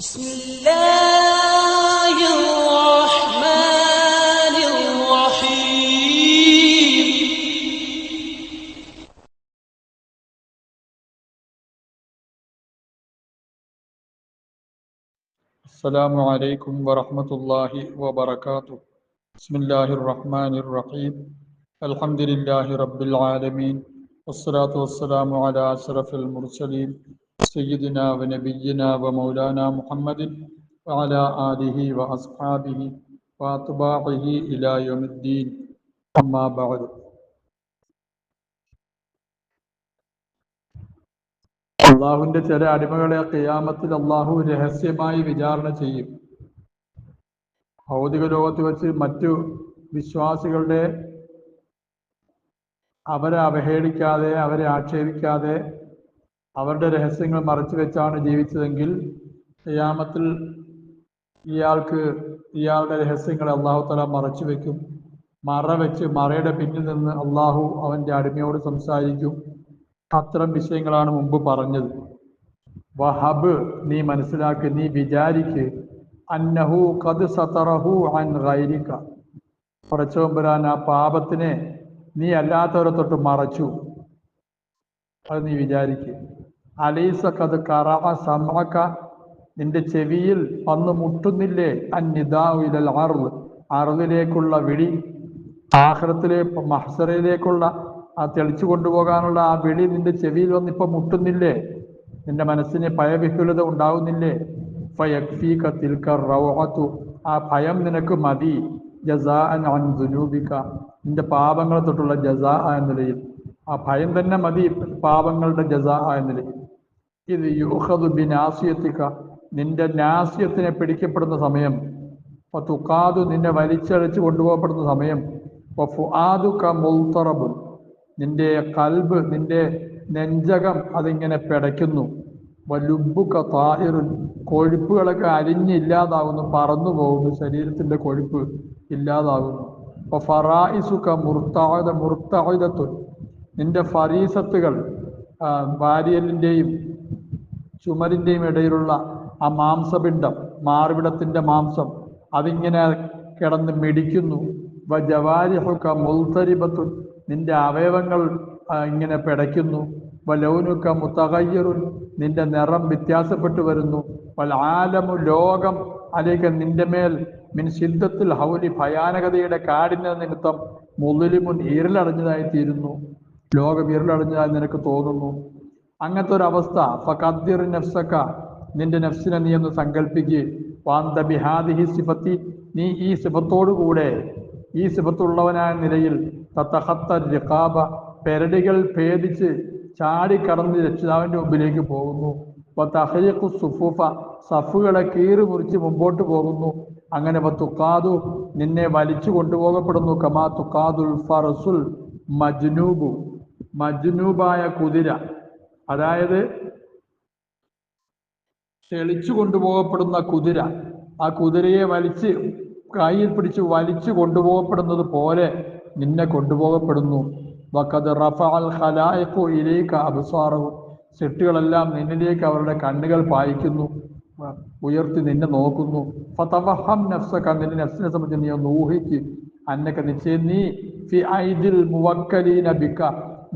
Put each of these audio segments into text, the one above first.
بسم الله الرحمن الرحيم. السلام عليكم ورحمة الله وبركاته. بسم الله الرحمن الرحيم. الحمد لله رب العالمين، والصلاة والسلام على أشرف المرسلين سيدنا ونبينا ومولانا محمد وعلى آله وأصحابه وأتباعه إلى يوم الدين. أما بعد. അള്ളാഹുവിൻ്റെ ചില അടിമകളെ ഖിയാമത്തിൽ അള്ളാഹു രഹസ്യമായി വിചാരണ ചെയ്യും. ഭൗതിക ലോകത്ത് വെച്ച് മറ്റു വിശ്വാസികളുടെ അവരെ അവഹേളിക്കാതെ, അവരെ ആക്ഷേപിക്കാതെ, അവരുടെ രഹസ്യങ്ങൾ മറച്ചു വെച്ചാണ് ജീവിച്ചതെങ്കിൽ ഖിയാമത്തിൽ ഇയാളുടെ രഹസ്യങ്ങൾ അള്ളാഹു തആല മറച്ചു വെക്കും. മറയുടെ പിന്നിൽ നിന്ന് അള്ളാഹു അവൻ്റെ അടിമയോട് സംസാരിക്കും. അത്തരം വിഷയങ്ങളാണ് മുമ്പ് പറഞ്ഞത്. വഹബ്, നീ മനസ്സിലാക്ക്, നീ വിചാരിക്ക്, അന്നഹു ഖദ് സതറഹു അൻ ഗൈരിക, പടച്ചോമ്പുരാൻ ആ പാപത്തിനെ നീ അല്ലാത്തവരെ തൊട്ട് മറച്ചു. അത് നീ വിചാരിക്ക്. അലൈസ ഖദ് ഖറഅ സമഅക, നിന്റെ ചെവിയിൽ വന്ന് മുട്ടുന്നില്ലേ അന്നിദാഉ ഇലൽ അർള്, അർളിലേക്കുള്ള വിളി, ആഖിറത്തിലെ മഹ്ശറിലേക്കുള്ള ആ തെളിച്ചു കൊണ്ടുപോകാനുള്ള ആ വിളി നിന്റെ ചെവിയിൽ വന്നിപ്പോൾ മുട്ടുന്നില്ലേ? നിന്റെ മനസ്സിന് ഭയവിഹുലത ഉണ്ടാവുന്നില്ലേ? ഫയക്ഫീക തിൽക റൗഅതു, ആ ഭയം നിനക്ക് മതി. ജസാഅൻ അൻ ദുനൂബിക, നിന്റെ പാപങ്ങളെ തൊട്ടുള്ള ജസാ എന്ന നിലയിൽ ആ ഭയം തന്നെ മതി, പാപങ്ങളുടെ ജസാ എന്ന നിലയിൽ. ഇത് യുഖദു ബിനാസിയതിക, നിന്റെ നാസിയത്തിനെ പിടിക്കപ്പെടുന്ന സമയം, തുഖാദു, നിന്നെ വലിച്ചഴിച്ച് കൊണ്ടുപോകപ്പെടുന്ന സമയം, ഫുആദുക മുൽതറബുൻ, നിന്റെ കൽബ്, നിന്റെ നെഞ്ചകം അതിങ്ങനെ പിടയ്ക്കുന്നു. വലുബുക താഹിറുൻ, കൊഴുപ്പുകളൊക്കെ അരിഞ്ഞില്ലാതാകുന്നു, പറന്നു പോകുന്നു, ശരീരത്തിൻ്റെ കൊഴുപ്പ് ഇല്ലാതാകുന്നു. ഫറായിസുക മുർത്തഅദത്തുൻ, നിന്റെ ഫരീസത്തുകൾ, വാരിയലിൻ്റെയും ചുമലിൻ്റെയും ഇടയിലുള്ള ആ മാംസപിണ്ഡം, മാർവിടത്തിൻ്റെ മാംസം, അതിങ്ങനെ കിടന്ന് മിടിക്കുന്നു. വജവാരിഹുക മുൽതരിബത്തുൻ, നിന്റെ അവയവങ്ങൾ ഇങ്ങനെ പിടയ്ക്കുന്നു. വലൗനുക മുതഗയ്യിറുൻ, നിന്റെ നിറം വ്യത്യാസപ്പെട്ടു വരുന്നു. വൽ ആലമു, ലോകം, അലൈക, നിന്റെ മേൽ, മിൻ ശിദ്ദത്തിൽ ഹൗലി, ഭയാനകതയുടെ കാഠിന്യ നിമിത്തം, മുളിലിമുൻ, ഇരുളടഞ്ഞതായിത്തീരുന്നു, ലോകം ഇരുളടഞ്ഞതായി നിനക്ക് തോന്നുന്നു. അങ്ങനത്തെ ഒരു അവസ്ഥ. ഫഖദ്ദിർ നഫ്സക, നിന്റെ നഫ്സിനെ നീ ഒന്ന് സങ്കല്പിക്കുക. വാന്ത ബിഹാദിഹി സിഫത്തി, നീ ഈ സിഫത്തോടുകൂടെ, ഈ സിഫത്തുള്ളവനായ നിലയിൽ, തതഖത്ത റിഖാബ, പെരടികൾ ഭേദിച്ച് ചാടിക്കടന്ന് രക്ഷിതാവിൻ്റെ മുമ്പിലേക്ക് പോകുന്നു. വതഹ്രീഖു സുഫൂഫ, സഫുകളെ കീറി മുറിച്ച് മുമ്പോട്ട് പോകുന്നു. അങ്ങനെ തുഖാദു, നിന്നെ വലിച്ചു കൊണ്ടുപോകപ്പെടുന്നു. കമാ തുഖാദുൽ ഫർസുൽ മജ്നൂബു, മജ്നൂബായ കുതിര, അതായത് തെളിച്ചു കൊണ്ടുപോകപ്പെടുന്ന കുതിര, ആ കുതിരയെ വലിച്ച് കയ്യിൽ പിടിച്ച് വലിച്ചു കൊണ്ടുപോകപ്പെടുന്നത് പോലെ നിന്നെ കൊണ്ടുപോകപ്പെടുന്നു. വഖദ് റഫഅൽ ഖലായിഖു ഇലൈക അബ്സാറഹു, സൃഷ്ടികളെല്ലാം നിന്നിലേക്ക് അവരുടെ കണ്ണുകൾ പായിക്കുന്നു, ഉയർത്തി നിന്നെ നോക്കുന്നു. ഫതവഹം നഫ്സക, നിന്റെ നഫ്സിനെ സംബന്ധിച്ച് നീ ഒന്ന് ഊഹിക്ക്. അന്നക, നിശ്ചയം നീ, ഫി ഐദിൽ മുവക്കലീന ബിക,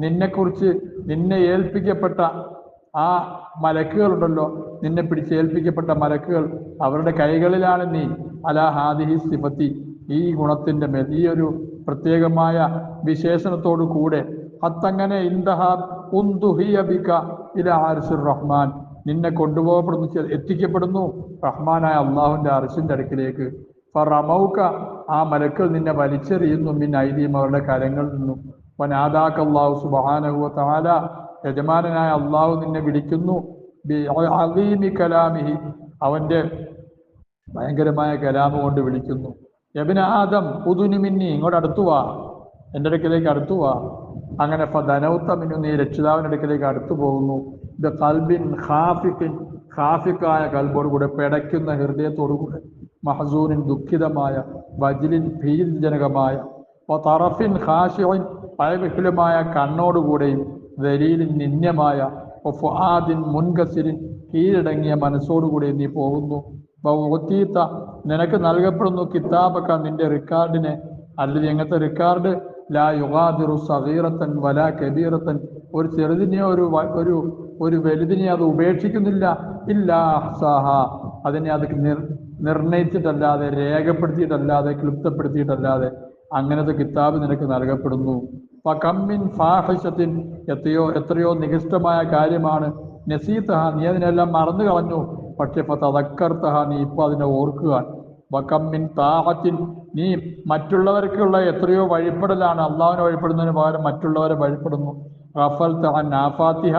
നിന്നെക്കുറിച്ച്, നിന്നെ ഏൽപ്പിക്കപ്പെട്ട ആ മലക്കുകളുണ്ടല്ലോ, നിന്നെ പിടിച്ചേൽപ്പിക്കപ്പെട്ട മലക്കുകൾ, അവരുടെ കൈകളിലാണ് നീ. അലാ ഹാദിഹി സിഫത്തി, ഈ ഗുണത്തിൻ്റെ മേൽ, ഈ ഒരു പ്രത്യേകമായ വിശേഷണത്തോടു കൂടെ. അത്തങ്ങനെ ഇന്ദഹ ഉന്ദുഹിയ ബിക ഇല അർശിർ റഹ്മാൻ, നിന്നെ കൊണ്ടുപോകപ്പെടുന്നു, എത്തിക്കപ്പെടുന്നു റഹ്മാനായ അള്ളാഹുവിൻ്റെ അർശിൻ്റെ അടുക്കിലേക്ക്. ഫറമൗക, ആ മലക്കൾ നിന്നെ വലിച്ചെറിയുന്നു, മിൻ ഐദിഹിം, അവരുടെ കരങ്ങളിൽ നിന്നും. വനാദാക അല്ലാഹു സുബ്ഹാനഹു വ തആല, യജമാനനായ അള്ളാഹു നിന്നെ വിളിക്കുന്നു. ബി അളീമി കലാമിഹി, അവൻ്റെ ഭയങ്കരമായ കലാമ് കൊണ്ട് വിളിക്കുന്നു. യബ്ന ആദം ഉദുനി മിന്നി, ഇങ്ങോട്ട് അടുത്തു വാ, എൻ്റെ അടുക്കിലേക്ക് അടുത്തു വാ. അങ്ങനെ ഫദനൗത മിന്നു, നീ രക്ഷിതാവിൻ്റെ അടുക്കിലേക്ക് അടുത്തു പോകുന്നു. ഇത് ഖൽബിൻ ഖാഫിഖിൻ, ഖാഫിഖായ കൽബോട് കൂടെ, പിടയ്ക്കുന്ന ഹൃദയത്തോടുകൂടെ, മഹസൂനിൻ, ദുഃഖിതമായ, വജ്ലിൻ, ഭീതിജനകമായ, തറഫിൻ ഖാശിഇൻ, ഭയവിഹുലമായ കണ്ണോടുകൂടെയും, ദലീലിൻ, നിന്യമായ, ഫുആദിൻ മുൻകസിരിൻ, കീഴടങ്ങിയ മനസ്സോടുകൂടി നീ പോകുന്നു. ബൗത്തീത്ത നിനക്ക് നൽകപ്പെടുന്നു കിതാബക്ക നിന്റെ റിക്കാർഡിനെ, അല്ലെങ്കിൽ എങ്ങനത്തെ റിക്കാർഡ്, ലാ യുഗാദിറു സഗീറത്തൻ വലാ കബീറത്തൻ, ഒരു ചെറുതിനെയോ ഒരു വലുതിനെ അത് ഉപേക്ഷിക്കുന്നില്ല. ഇല്ലാ അഹ്സാഹ, അതിനെ അത് നിർണയിച്ചിട്ടല്ലാതെ, രേഖപ്പെടുത്തിയിട്ടല്ലാതെ, ക്ലിപ്തപ്പെടുത്തിയിട്ടല്ലാതെ അങ്ങനത്തെ കിതാബ് നിനക്ക് നൽകപ്പെടുന്നു. ഫകമ്മിൻ ഫാഹിഷത്തിൻ, എത്രയോ നികൃഷ്ടമായ കാര്യമാണ്, നസീതഹ നീ അതിനെല്ലാം മറന്നു കളഞ്ഞു, പക്ഷെ ഫതദക്കർതഹ നീ ഇപ്പോൾ അതിനെ ഓർക്കുക. വകമ്മിൻ താഅത്തിൻ, നീ മറ്റുള്ളവർക്കുള്ള എത്രയോ വഴിപ്പെടലാണ്, അള്ളാഹുവിനെ വഴിപ്പെടുന്നതിന് പകരം മറ്റുള്ളവരെ വഴിപ്പെടുന്നു. ഗഫൽത അൻ ആഫാത്തിഹ,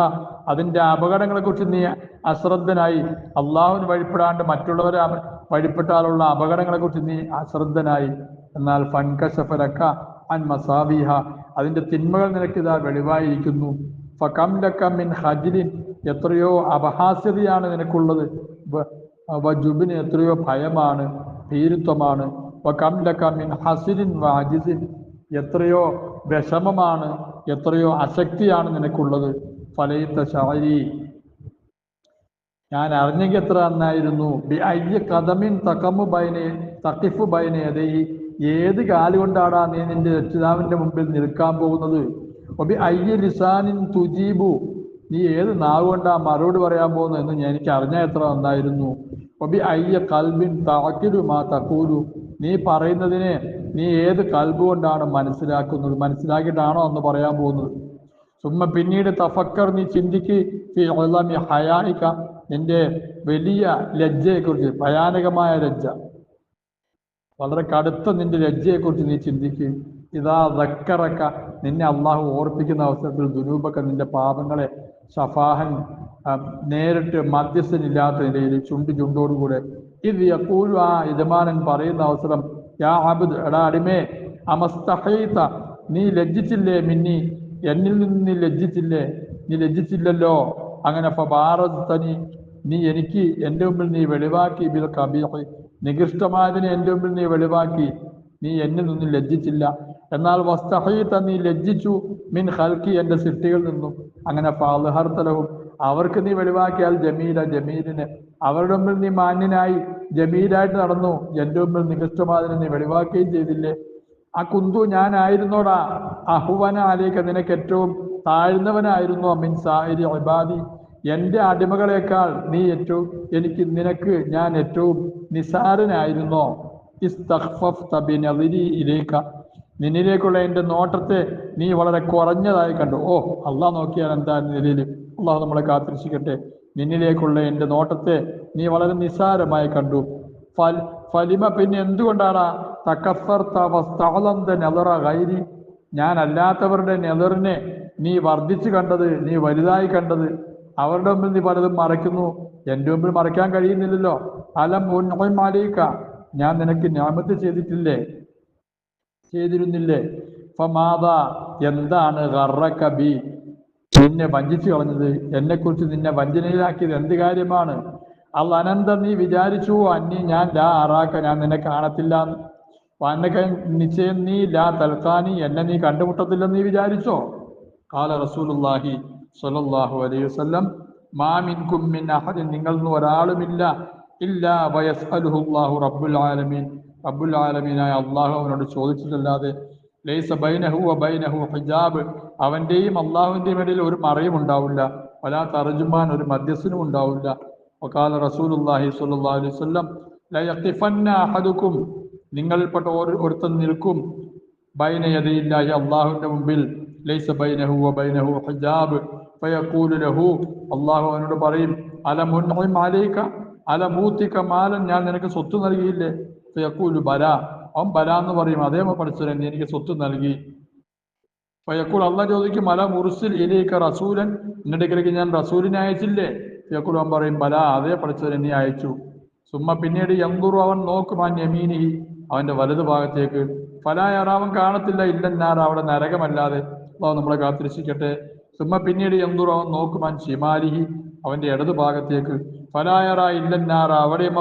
അതിൻ്റെ അപകടങ്ങളെക്കുറിച്ച് നീ അശ്രദ്ധനായി, അള്ളാഹുവിന് വഴിപ്പെടാണ്ട് മറ്റുള്ളവരെ വഴിപ്പെട്ടാലുള്ള അപകടങ്ങളെക്കുറിച്ച് നീ അശ്രദ്ധനായി. എന്നാൽ ഫൻകശഫലക അൻ മസാബിഹ, അതിൻ്റെ തിന്മകൾ നിനക്കിതാ വെളിവായിരിക്കുന്നു. ഫകം ലക മിൻ ഹജ്ലിൻ, എത്രയോ അപഹാസ്യതയാണ് നിനക്കുള്ളത്. വജുബിന്, എത്രയോ ഭയമാണ്, ഭീരുത്വമാണ്. വകം ലക മിൻ ഹസിലിൻ വഅജിസിൻ, എത്രയോ വിഷമമാണ്, എത്രയോ അശക്തിയാണ് നിനക്കുള്ളത്. ഫലൈത ശഅരി, ഞാൻ അറിഞ്ഞെങ്കിൽ എത്ര നന്നായിരുന്നു. ബി അയ്യ കദമിൻ തഖിഫു ബൈന യദൈഹി, ഏത് കാലുകൊണ്ടാടാ നീ നിന്റെ രക്ഷിതാവിൻ്റെ മുമ്പിൽ നിൽക്കാൻ പോകുന്നത്. ഒബി അയ്യ ലിസാനിൻ തുജീബു, നീ ഏത് നാവ് കൊണ്ടാ മറുപടി പറയാൻ പോകുന്നത് എന്ന് എനിക്ക് അറിഞ്ഞാൽ എത്ര നന്നായിരുന്നു. ഒബി അയ്യ കൽബിൻ തഅഖിലു മാ തഖൂലു, നീ പറയുന്നതിനെ നീ ഏത് കൽബ് കൊണ്ടാണ് മനസ്സിലാക്കുന്നത്, മനസ്സിലാക്കിയിട്ടാണോ അന്ന് പറയാൻ പോകുന്നത്. സുമ്മ പിന്നീട് തഫക്കർ, നീ ചിന്തിക്ക്, ഫി ഉളമി ഹയായിക, നിന്റെ വലിയ ലജ്ജയെക്കുറിച്ച്, ഭയാനകമായ ലജ്ജ, വളരെ കടുത്ത നിന്റെ ലജ്ജയെക്കുറിച്ച് നീ ചിന്തിക്കുക. ഇതാ ദക്കറക്ക, നിന്നെ അള്ളാഹു ഓർപ്പിക്കുന്ന അവസരത്തിൽ, ദുനൂബക്ക നിന്റെ പാപങ്ങളെ, ഷഫാഹൻ നേരിട്ട് മധ്യസ്ഥനില്ലാത്ത നിലയിൽ ചുണ്ടോടുകൂടെ, ഇത് യഖൂലു, ആ യജമാനൻ പറയുന്ന അവസരം, യാ അബ്ദ്, എടാ അടിമേ, അമസ്തഹീത, നീ ലജ്ജിച്ചില്ലേ, മിന്നി എന്നിൽ നിന്ന് നീ ലജ്ജിച്ചില്ലേ, നീ ലജ്ജിച്ചില്ലല്ലോ. അങ്ങനെ ഫബാറസ്തനി, നീ എനിക്ക് എൻ്റെ മുമ്പിൽ നീ വെളിവാക്കി, ബിൽ കബീഹ്, നികൃഷ്ടമായതിനെ എൻ്റെ മുമ്പിൽ നീ വെളിവാക്കി, നീ എന്നിൽ നിന്നും ലജ്ജിച്ചില്ല. എന്നാൽ വസ്തഹീത, നീ ലജ്ജിച്ചു, മിൻ ഖൽക്കി, എൻ്റെ സൃഷ്ടികളിൽ നിന്നും. അങ്ങനെ ഫഅദ്ഹർതലഹും, അവർക്ക് നീ വെളിവാക്കിയാൽ ജമീല, ജമീലിനെ, അവരുടെ മുമ്പിൽ നീ മാന്യനായി ജമീലായിട്ട് നടന്നു, എൻ്റെ മുമ്പിൽ നികൃഷ്ടമായതിനെ നീ വെളിവാക്കുകയും ചെയ്തില്ലേ. ആ കുന്തു, ഞാനായിരുന്നോടാ, അഹുവന അലേക്ക, നിനക്ക് ഏറ്റവും താഴ്ന്നവനായിരുന്നു, മിൻ സായിരി ഇബാദി, എൻ്റെ അടിമകളെക്കാൾ നീ ഏറ്റവും, നിനക്ക് ഞാൻ ഏറ്റവും നിസാരനായിരുന്നോ. ഇസ്തഖ്ഫഫ്ത ബിനദിരി ഇലൈക, നിന്നിലേക്കുള്ള എൻ്റെ നോട്ടത്തെ നീ വളരെ കുറഞ്ഞതായി കണ്ടു. ഓ, അള്ളാഹ് നോക്കിയാൽ എന്താ നിലയിൽ, അള്ളാഹു നമ്മളെ കാത്തിരക്ഷിക്കട്ടെ. നിന്നിലേക്കുള്ള എൻ്റെ നോട്ടത്തെ നീ വളരെ നിസാരമായി കണ്ടു. ഫലിമ, പിന്നെ എന്തുകൊണ്ടാടാ, തകസ്സർത വസ്തഅലംത നദറ ഗൈരി, ഞാൻ അല്ലാത്തവരുടെ നെതറിനെ നീ വർദ്ധിച്ചു കണ്ടത്, നീ വലുതായി കണ്ടത്. അവരുടെ മുമ്പിൽ നീ പലതും മറയ്ക്കുന്നു, എൻ്റെ മുമ്പിൽ മറയ്ക്കാൻ കഴിയുന്നില്ലല്ലോ. അലം ഉൻഉം അലൈക, ഞാൻ നിനക്ക് നിഅമത്ത് ചെയ്തിരുന്നില്ലേ. ഫമാദാ, എന്താണ് ഗർറക ബി, നിന്നെ വഞ്ചിച്ചു കളഞ്ഞത്, എന്നെക്കുറിച്ച് നിന്നെ വഞ്ചനയിലാക്കിയത് എന്ത് കാര്യമാണ്. അൽ അനന്ത, നീ വിചാരിച്ചു, അന്നി ഞാൻ ലാ അറാക്ക, ഞാൻ നിന്നെ കാണത്തില്ല. അന്നൊക്കെ നിശ്ചയം നീ ലാ തൽക്കാനി, എന്നെ നീ കണ്ടുമുട്ടത്തില്ലെന്ന് നീ വിചാരിച്ചോ. ഖാല റസൂലുള്ളാഹി സ്വല്ലല്ലാഹു അലൈഹി വസല്ലം, മാ മിൻകും മിൻ അഹദിൻ, നിങ്ങളിൽ നിന്ന് ഒരാളുമില്ല, ഇല്ലാ വയസ്അലുഹു അല്ലാഹു റബ്ബുൽ ആലമീൻ, റബ്ബുൽ ആലമീനായ അള്ളാഹു അവനോട് ചോദിച്ചിട്ടല്ലാതെ. ലൈസ ബൈനഹു വ ബൈനഹു ഹിജാബ്, അവൻ്റെയും അള്ളാഹുവിൻ്റെയും ഇടയിൽ ഒരു മറയും ഉണ്ടാവില്ല. വലാ തർജുമാൻ, ഒരു മധ്യസ്ഥനും ഉണ്ടാവില്ല. വഖാല റസൂലുള്ളാഹി സ്വല്ലല്ലാഹു അലൈഹി വസല്ലം, ലയഖിഫന്ന അഹദുക്കും, നിങ്ങളിൽപ്പെട്ട ഒരുത്തൻ നിൽക്കും, ബൈന യദയില്ലാഹി, അള്ളാഹുവിൻ്റെ മുമ്പിൽ, ലൈസ ബൈനഹു വ ബൈനഹു ഹിജാബ്, ഫയഖൂലു ലഹു, അള്ളാഹു അവനോട് പറയും, അലം ഉൻഉം അലൈക അലം ഊതിക മാലൻ, ഞാൻ നിനക്ക് സ്വത്ത് നൽകിയില്ലേ. ഫയഖൂലു ബലാ, അവൻ ബലാ എന്ന് പറയും, അതേ പഠിച്ചവൻ, നീ എനിക്ക് സ്വത്ത് നൽകി. ഫയഖൂൽ, അള്ളാഹ് ചോദിക്കും, അലം ഉർസിൽ ഇലൈക റസൂലൻ, നിന്റെ അടുക്കലേക്ക് ഞാൻ റസൂലിനെ അയച്ചില്ലേ. ഫയഖൂൽ, അവൻ പറയും, ബലാ, അതേ പഠിച്ചവൻ, നീ അയച്ചു. സുമ്മ, പിന്നീട് യൻദുറു, അവൻ നോക്കും, അൻ യമീനിഹി, അവൻ്റെ വലതു ഭാഗത്തേക്ക്. ഫലായറ, അവൻ കാണത്തില്ല, ഇല്ലന്നാർ, അവിടെ നരകമല്ലാതെ. അള്ളാഹു നമ്മളെ കാത്തിരക്ഷിക്കട്ടെ. സുമ്മ, പിന്നീട് യൻദുറു, അവൻ നോക്കും, അൻ ശിമാലിഹി, അവൻ്റെ ഇടതു ഭാഗത്തേക്ക്. ഫലായറ ഇല്ലന്നാർ, അവിടെയും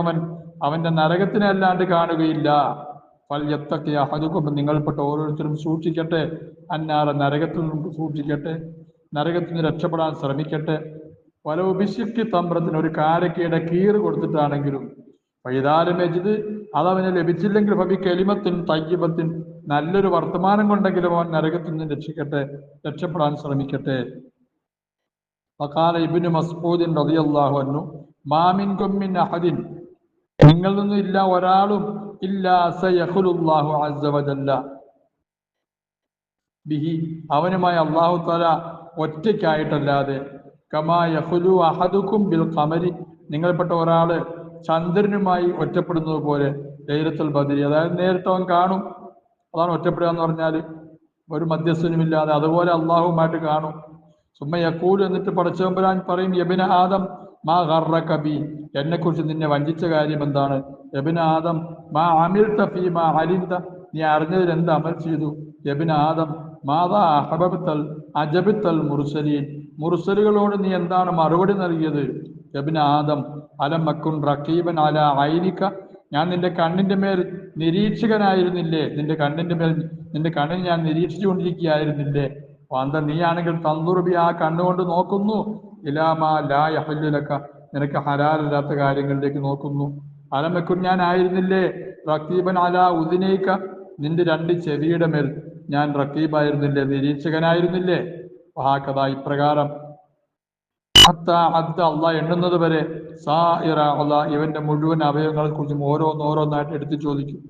അവൻ്റെ നരകത്തിനെ അല്ലാണ്ട് കാണുകയില്ല. ഫൽ യത്തഖി അഹദുക്കും, നിങ്ങൾപ്പെട്ട ഓരോരുത്തരും സൂക്ഷിക്കട്ടെ, അന്നാറ, നരകത്തിൽ നിന്ന് സൂക്ഷിക്കട്ടെ, നരകത്തിൽ നിന്ന് രക്ഷപ്പെടാൻ ശ്രമിക്കട്ടെ. വലൗബിശിക്കി തമ്പ്രത്തിന് ഒരു കാരക്കയുടെ കീറ് കൊടുത്തിട്ടാണെങ്കിലും വൈതാരം എജിത് അതവന് ലഭിച്ചില്ലെങ്കിൽ ഭവി കെലിമത്തിൻ തയ്യബത്തിൻ നല്ലൊരു വർത്തമാനം കൊണ്ടെങ്കിലും അവൻ നരകത്തിൽ നിന്ന് രക്ഷപ്പെടാൻ ശ്രമിക്കട്ടെ. വഖാല ഇബ്നു മസ്ഊദ് റളിയല്ലാഹു അൻഹു മാ മിൻകും മിൻ അഹദിൻ നിങ്ങളിൽ നിന്നും ഇല്ല ഒരാളും ഇല്ലാ സയഖുലുല്ലാഹു അസ്സ വജല്ല ബിഹി അവനുമായി അല്ലാഹു തആല ഒറ്റയ്ക്കായിട്ടല്ലാതെ കമാ യഖുലു അഹദുക്കും ബിൽ ഖമരി നിങ്ങൾപ്പെട്ട ഒരാള് ചന്ദ്രനുമായി ഒറ്റപ്പെടുന്നത് പോലെ ലൈലത്തുൽ ബദ്രി അതായത് നേരിട്ട് അവൻ കാണും. അതാണ് ഒറ്റപ്പെടുക എന്ന് പറഞ്ഞാൽ ഒരു മധ്യസ്ഥനുമില്ലാതെ അതുപോലെ അള്ളാഹുമായിട്ട് കാണും. സുമ്മ യഖൂൽ എന്നിട്ട് പടച്ചതമ്പുരാൻ പറയും യബ്ന ആദം മാ ഗർറക ബി എന്നെക്കുറിച്ച് നിന്നെ വഞ്ചിച്ച കാര്യം എന്താണ്? യബ്ന ആദം മാ അമിൽത ഫീമാ അലിംത നീ അറിഞ്ഞതിൽ എന്ത് അമൽ ചെയ്തു? യബ്ന ആദം മാതാ അഹബബ്തൽ അജബ്തൽ മുർസലീൻ മുർസലുകളോട് നീ എന്താണ് മറുപടി നൽകിയത്? യബ്ന ആദം അലം അക്കുൻ റഖീബൻ അലാ ഐനിക ഞാൻ നിന്റെ കണ്ണിന്റെ മേൽ നിരീക്ഷകനായിരുന്നില്ലേ? നിന്റെ കണ്ണിന് ഞാൻ നിരീക്ഷിച്ചുകൊണ്ടിരിക്കുകയായിരുന്നില്ലേ? അന്ത നീയാണെങ്കിൽ തന്തുറുബി ആ കണ്ണുകൊണ്ട് നോക്കുന്നു ഇലാമാ ലാ യഹല്ലുലക നിനക്ക് ഹലാലല്ലാത്ത കാര്യങ്ങളിലേക്ക് നോക്കുന്നു. അലമക്കുൻ ഞാൻ ആയിരുന്നില്ലേ റഖീബൻ അലാ ഉദിനൈക നിന്റെ രണ്ട് ചെവിയുടെ മേൽ ഞാൻ റഖീബായിരുന്നില്ലേ, നിരീക്ഷകനായിരുന്നില്ലേ? വഹാകദാ ഇപ്രകാരം അള്ളാഹ് എണ്ണുന്നത് വരെ ഇവന്റെ മുഴുവൻ അവയവങ്ങളെ കുറിച്ചും ഓരോന്നോരോന്നായിട്ട് എടുത്തു ചോദിക്കും.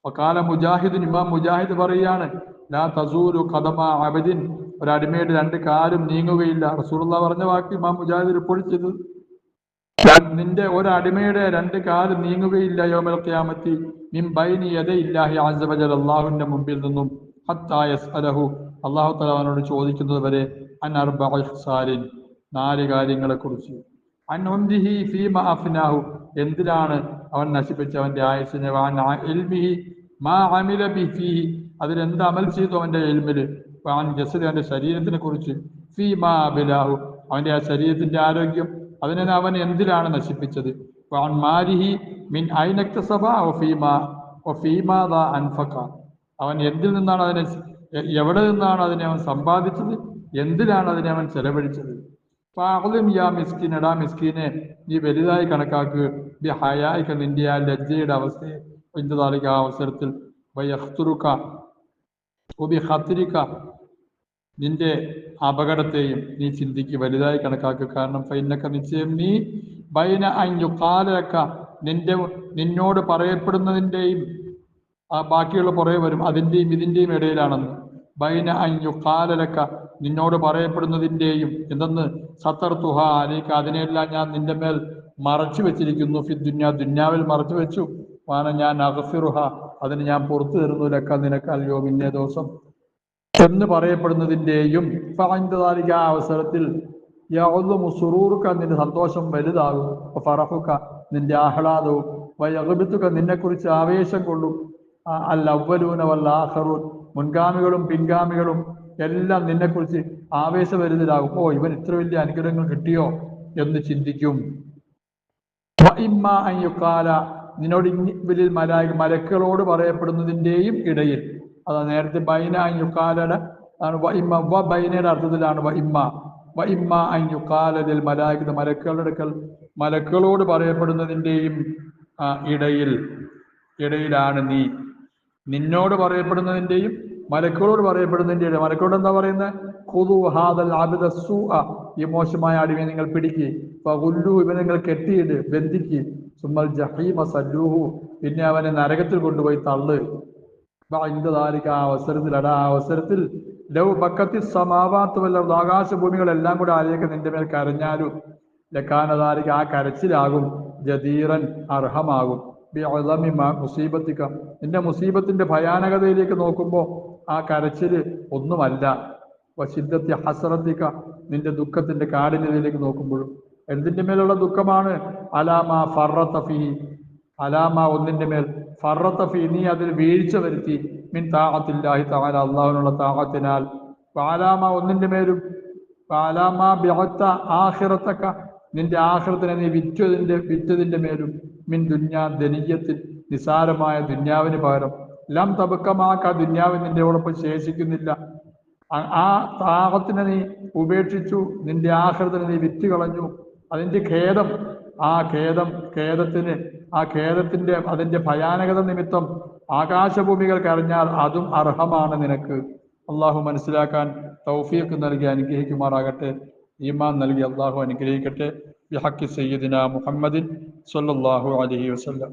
വഖാല മുജാഹിദ് ഇമാം മുജാഹിദ് പറയുകയാണ് ലാ തസൂലു ഖദമ അബദിൻ ഒരടിമയുടെ രണ്ട് കാലും നീങ്ങുകയില്ല. റസൂലുള്ളാഹി പറഞ്ഞ വാക്ക് ഇമാം മുജാഹിദ് റിപ്പോർട്ട് ചെയ്തത്. നിന്റെ ഒരടിമയുടെ രണ്ട് കാല് നീങ്ങുകയില്ല യൗമൽ ഖിയാമത്തി മിൻ ബൈനി യദൈല്ലാഹി അസ്സ വജൽ അല്ലാഹുവിന്റെ മുമ്പിൽ നിന്നും ഹത്താ യസ്അലഹു അല്ലാഹു തആല അവനോട് ചോദിക്കുന്നത് വരെ അൻ അർബഇ ഖിസാലിൻ നാല് കാര്യങ്ങളെ കുറിച്ച്. അൻ ഉംദിഹി ഫീമ അഫ്നാഹു എന്തിലാണ് അവൻ നശിപ്പിച്ച അവന്റെ ആയുസ്സിനെ, വാൻ ഇൽമിഹി മാ അമില ബിഹി അതിലെന്ത് അമൽ ചെയ്തു അവന്റെ ഇൽമില്, വാൻ ജസദി അവന്റെ ശരീരത്തിനെ കുറിച്ച്, ഫീമാ അബിലാഹു അവന്റെ ആ ശരീരത്തിന്റെ ആരോഗ്യം അതിനെ അവൻ എന്തിലാണ് നശിപ്പിച്ചത്, വാൻ മാലിഹി മിൻ ഐനക്തസബ വഫീമാ ദാ അൻഫഖ അവൻ എന്തിൽ നിന്നാണ് അതിനെ എവിടെ നിന്നാണ് അതിനെ അവൻ സമ്പാദിച്ചത്, എന്തിലാണ് അതിനെ അവൻ ചെലവഴിച്ചത്. ഫഅ്ലിം യാ മിസ്കിൻ എടാ മിസ്കീനെ നീ വലുതായി കണക്കാക്കുക ബി ഹയായിക നിന്റെ ആ ലജ്ജയുടെ അവസ്ഥയെ ഇന്താലിക ആ അവസരത്തിൽ വയഖ്തുറുക വബി ഖത്രിക നിന്റെ അപകടത്തെയും നീ ചിന്തിക്കുക, വലുതായി കണക്കാക്കുക. കാരണം ഫൈനക നിശ്ചയം നീ ബൈന അൻ യുഖാലക നിന്നോട് പറയപ്പെടുന്നതിൻ്റെയും ബാക്കിയുള്ള പുറകെ വരും അതിൻ്റെയും ഇതിൻ്റെയും ഇടയിലാണെന്ന്. ബൈന അൻ യുഖാലക നിന്നോട് പറയപ്പെടുന്നതിൻ്റെയും എന്തെന്ന് സത്തർതുഹ അലൈക അതിനെല്ലാം ഞാൻ നിന്റെ മേൽ മറച്ചു വെച്ചിരിക്കുന്നു, ഫി ദുന്യാവിൽ മറച്ചു വെച്ചു, വാന ഞാൻ അഗ്ഫിറുഹ അതിന് ഞാൻ പുറത്തു തരുന്നു ലക്ക നിനക്ക് അല്ലയോ ഇന്നേ ദിവസം എന്ന് പറയപ്പെടുന്നതിൻ്റെയും ഫഅൻദാലിക ആ അവസരത്തിൽ യഅ്ലുമു സുറൂറുക നിന്റെ സന്തോഷം വലുതാകും, ഫറഹുക നിന്റെ ആഹ്ലാദവും, വയഗ്ബിതുക നിന്നെക്കുറിച്ച് ആവേശം കൊള്ളും, അൽ അവ്വലൂന വൽ ആഖിറൂൻ മുൻഗാമികളും പിൻഗാമികളും എല്ലാം നിന്നെക്കുറിച്ച് ആവേശഭരിതരാകും. ഓ ഇവൻ ഇത്ര വലിയ അനുഗ്രഹങ്ങൾ കിട്ടിയോ എന്ന് ചിന്തിക്കും. നിന്നോട് വലിയ മലക്കുകളോട് പറയപ്പെടുന്നതിൻ്റെയും ഇടയിൽ അതാ നേരത്തെ ബൈന അയ്യുക്കാലയുടെ ബൈനയുടെ അർത്ഥത്തിലാണ് വഇമ്മ അയ്യുക്കാലിൽ മലായിക മലക്കുകളോട് പറയപ്പെടുന്നതിൻ്റെയും ഇടയിലാണ് നീ നിന്നോട് പറയപ്പെടുന്നതിൻ്റെയും മലക്കുകളോട് പറയപ്പെടുന്നതിൻ്റെ മലക്കുകളോട് എന്താ പറയുന്നത്? ഖുദു ഹാദൽ അബ്ദ സൂഅ ഈ മോശമായ അടിമയെ നിങ്ങൾ പിടിക്കുക, ഫഗുല്ലു ഇവനെ നിങ്ങൾ കെട്ടിയിട്ട് ബന്ധിക്കുക, സുമ്മൽ ജഹീമ സല്ലൂഹു പിന്നെ അവനെ നരകത്തിൽ കൊണ്ടുപോയി തള്ളു. ആ അവസരത്തിൽ ലൗ ബക്കത്തി സമാവാത്ത് വല്ല ആകാശഭൂമികളെല്ലാം കൂടെ ആരെയൊക്കെ നിന്റെ മേൽ കരഞ്ഞാലും ലക്കാനതാരിക ആ കരച്ചിലാകും ജദീറൻ അർഹമാകും മുസീബത്തിക്ക നിന്റെ മുസീബത്തിന്റെ ഭയാനകതയിലേക്ക് നോക്കുമ്പോൾ ആ കരച്ചില് ഒന്നുമല്ല. വശിദ്ദത്തി ഹസറത്തിക്ക നിന്റെ ദുഃഖത്തിന്റെ കാഠിന്യതയിലേക്ക് നോക്കുമ്പോഴും എന്തിന്റെ മേലുള്ള ദുഃഖമാണ്? അലാമ ഫറത്തഫി അലാമ ഒന്നിന്റെ മേൽ ഫറത്തഫി നീ അതിൽ വീഴ്ച വരുത്തി മിൻ താഅത്തില്ലാഹി തആല അല്ലാഹുവിനുള്ള താഅത്തിനാൽ, അലാമ ഒന്നിന്റെ മേലും അലാമ ബിഅത്ത ആഖിറതക നിന്റെ ആഖിറത്തിനെ നീ വിറ്റതിന്റെ മേലും മിൻ ദുന്യാ ദനിയത്തിൽ നിസാരമായ ദുന്യാവിന് പകരം ലം തബക്കമാക്ക ദുന്യാവിൻ നിന്റെ ഓടൊപ്പം ശേഷിക്കുന്നില്ല. ആ താഹത്തിനെ നീ ഉപേക്ഷിച്ചു, നിന്റെ ആഖിറത്തിനെ നീ വിറ്റ് കളഞ്ഞു. അതിന്റെ ഖേദം, ഖേദത്തിന്റെ അതിന്റെ ഭയാനകത നിമിത്തം ആകാശഭൂമികൾ കരഞ്ഞാൽ അതും അർഹമാണ് നിനക്ക്. അള്ളാഹു മനസ്സിലാക്കാൻ തൗഫീഖ് നൽകി അനുഗ്രഹിക്കുമാറാകട്ടെ. ഈമാൻ നൽകി അള്ളാഹു അനുഗ്രഹിക്കട്ടെ. ബിഹഖി സയ്യിദിന മുഹമ്മദിൻ സ്വല്ലല്ലാഹു അലൈഹി വസല്ലം.